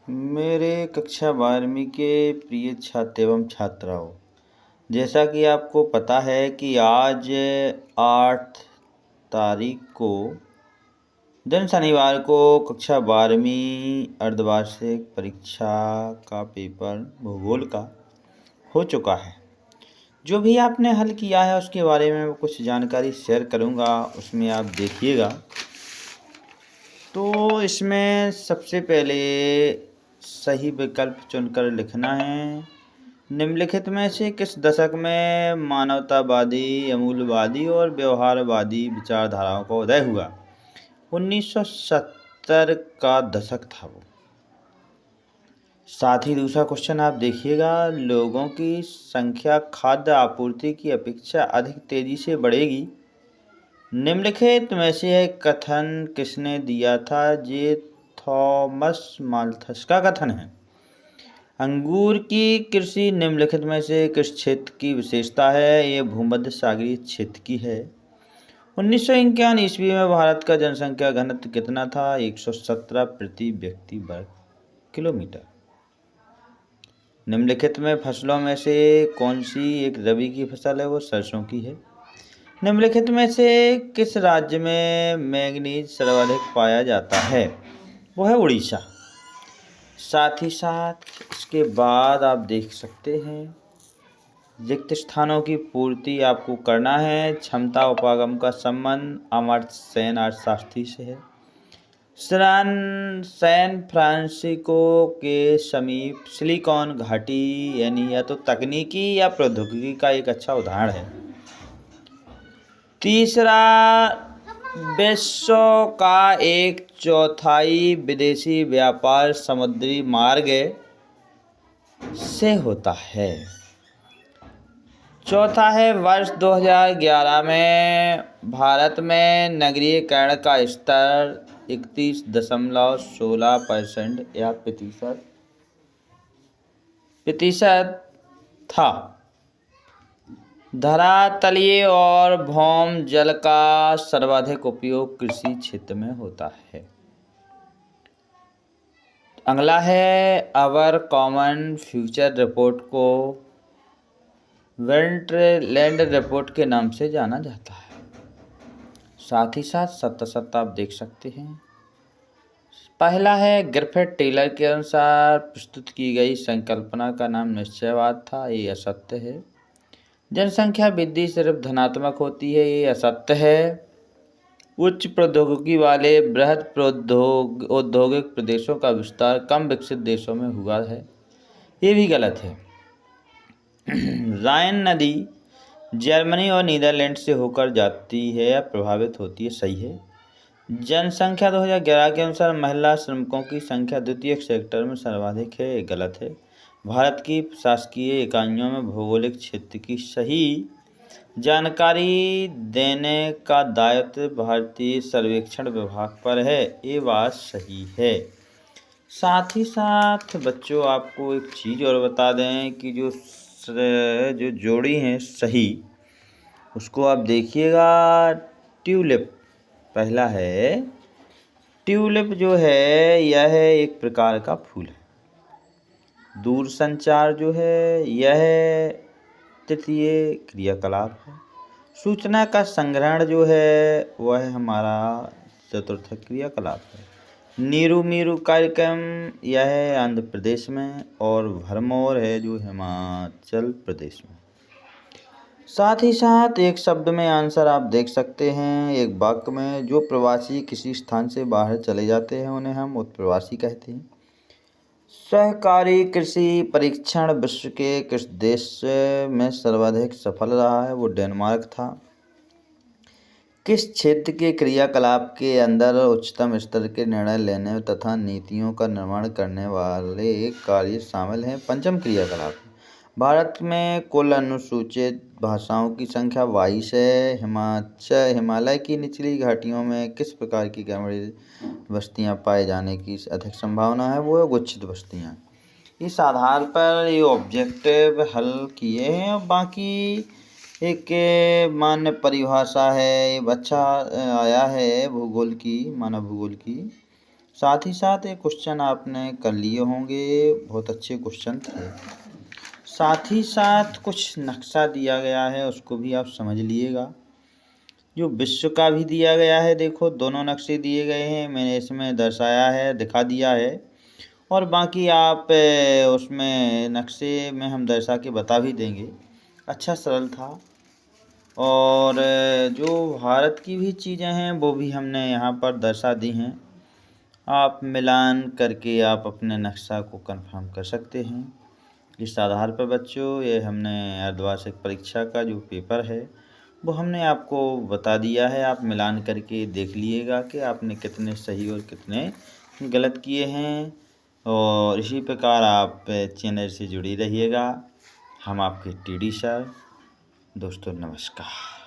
मेरे कक्षा 12वीं के प्रिय छात्र एवं छात्राओं, जैसा कि आपको पता है कि आज 8 तारीख को दिन शनिवार को कक्षा 12वीं अर्धवार्षिक परीक्षा का पेपर भूगोल का हो चुका है। जो भी आपने हल किया है उसके बारे में कुछ जानकारी शेयर करूँगा, उसमें आप देखिएगा। तो इसमें सबसे पहले सही विकल्प चुनकर लिखना है। निम्नलिखित में से किस दशक में मानवतावादी, अमूल्यवादी और व्यवहारवादी विचारधाराओं का उदय हुआ? 1970 का दशक था वो। साथ ही दूसरा क्वेश्चन आप देखिएगा, लोगों की संख्या खाद्य आपूर्ति की अपेक्षा अधिक तेजी से बढ़ेगी। निम्नलिखित में से एक कथन किसने दिया था? ये थॉमस माल्थस का कथन है। अंगूर की कृषि निम्नलिखित में से किस क्षेत्र की विशेषता है? ये भूमध्य सागरीय क्षेत्र की है। 1951 ईस्वी में भारत का जनसंख्या घनत्व कितना था? 117 प्रति व्यक्ति वर्ग किलोमीटर। निम्नलिखित में फसलों में से कौन सी एक रबी की फसल है? वो सरसों की है। निम्नलिखित में से किस राज्य में मैंगनीज सर्वाधिक पाया जाता है? वो है उड़ीसा। साथ ही साथ इसके बाद आप देख सकते हैं रिक्त स्थानों की पूर्ति आपको करना है। क्षमता उपागम का संबंध अमर्त्य सेन अर्थशास्त्री से है। सैन फ्रांसिस्को के समीप सिलिकॉन घाटी यानी या तो तकनीकी या प्रौद्योगिकी का एक अच्छा उदाहरण है। तीसरा, विश्व का 1/4 विदेशी व्यापार समुद्री मार्ग से होता है। चौथा है, वर्ष 2011 में भारत में नगरीकरण का स्तर 31.16% या प्रतिशत था। धरातलीय और भौम जल का सर्वाधिक उपयोग कृषि क्षेत्र में होता है। अगला है, अवर कॉमन फ्यूचर रिपोर्ट को वेंटलैंड रिपोर्ट के नाम से जाना जाता है। साथ ही साथ सत्य आप देख सकते हैं। पहला है, ग्रिफिथ टेलर के अनुसार प्रस्तुत की गई संकल्पना का नाम निश्चयवाद था। ये असत्य है। जनसंख्या वृद्धि सिर्फ धनात्मक होती है। ये असत्य है। उच्च प्रौद्योगिकी वाले बृहद औद्योगिक प्रदेशों का विस्तार कम विकसित देशों में हुआ है। ये भी गलत है। राइन नदी जर्मनी और नीदरलैंड से होकर जाती है या प्रभावित होती है। सही है। जनसंख्या 2011 के अनुसार महिला श्रमिकों की संख्या द्वितीयक सेक्टर में सर्वाधिक है। गलत है। भारत की प्रशासकीय इकाइयों में भौगोलिक क्षेत्र की सही जानकारी देने का दायित्व भारतीय सर्वेक्षण विभाग पर है। ये बात सही है। साथ ही साथ बच्चों, आपको एक चीज़ और बता दें कि जो जोड़ी हैं सही, उसको आप देखिएगा। ट्यूलिप पहला है। ट्यूलिप जो है यह एक प्रकार का फूल है। दूरसंचार जो है यह तृतीय क्रियाकलाप है। सूचना का संग्रहण जो है वह हमारा चतुर्थ क्रियाकलाप है। नीरू मीरू कार्यक्रम यह है आंध्र प्रदेश में, और भरमौर है जो हिमाचल प्रदेश में। साथ ही साथ एक शब्द में आंसर आप देख सकते हैं। एक वाक्य में, जो प्रवासी किसी स्थान से बाहर चले जाते हैं उन्हें हम उत्प्रवासी कहते हैं। सहकारी कृषि परीक्षण विश्व के किस देश में सर्वाधिक सफल रहा है? वो डेनमार्क था। किस क्षेत्र के क्रियाकलाप के अंदर उच्चतम स्तर के निर्णय लेने तथा नीतियों का निर्माण करने वाले कार्य शामिल हैं? पंचम क्रियाकलाप। भारत में कुल अनुसूचित भाषाओं की संख्या 22 है। हिमालय की निचली घाटियों में किस प्रकार की ग्रामीण बस्तियां पाए जाने की अधिक संभावना है? वो है गुच्छित बस्तियां। इस आधार पर ये ऑब्जेक्टिव हल किए हैं। और बाकी एक मान्य परिभाषा है, ये अच्छा आया है भूगोल की, मानव भूगोल की। साथ ही साथ ये क्वेश्चन आपने कर लिए होंगे, बहुत अच्छे क्वेश्चन थे। साथ ही साथ कुछ नक्शा दिया गया है, उसको भी आप समझ लीजिएगा। जो विश्व का भी दिया गया है, देखो दोनों नक्शे दिए गए हैं, मैंने इसमें दर्शाया है, दिखा दिया है। और बाकी आप उसमें नक्शे में हम दर्शा के बता भी देंगे। अच्छा सरल था। और जो भारत की भी चीज़ें हैं वो भी हमने यहाँ पर दर्शा दी हैं। आप मिलान करके आप अपने नक्शा को कंफर्म कर सकते हैं। इस आधार पर बच्चों, ये हमने अर्धवार्षिक परीक्षा का जो पेपर है वो हमने आपको बता दिया है। आप मिलान करके देख लीजिएगा कि आपने कितने सही और कितने गलत किए हैं। और इसी प्रकार आप चैनल से जुड़ी रहिएगा। हम आपके टीडी सर। दोस्तों नमस्कार।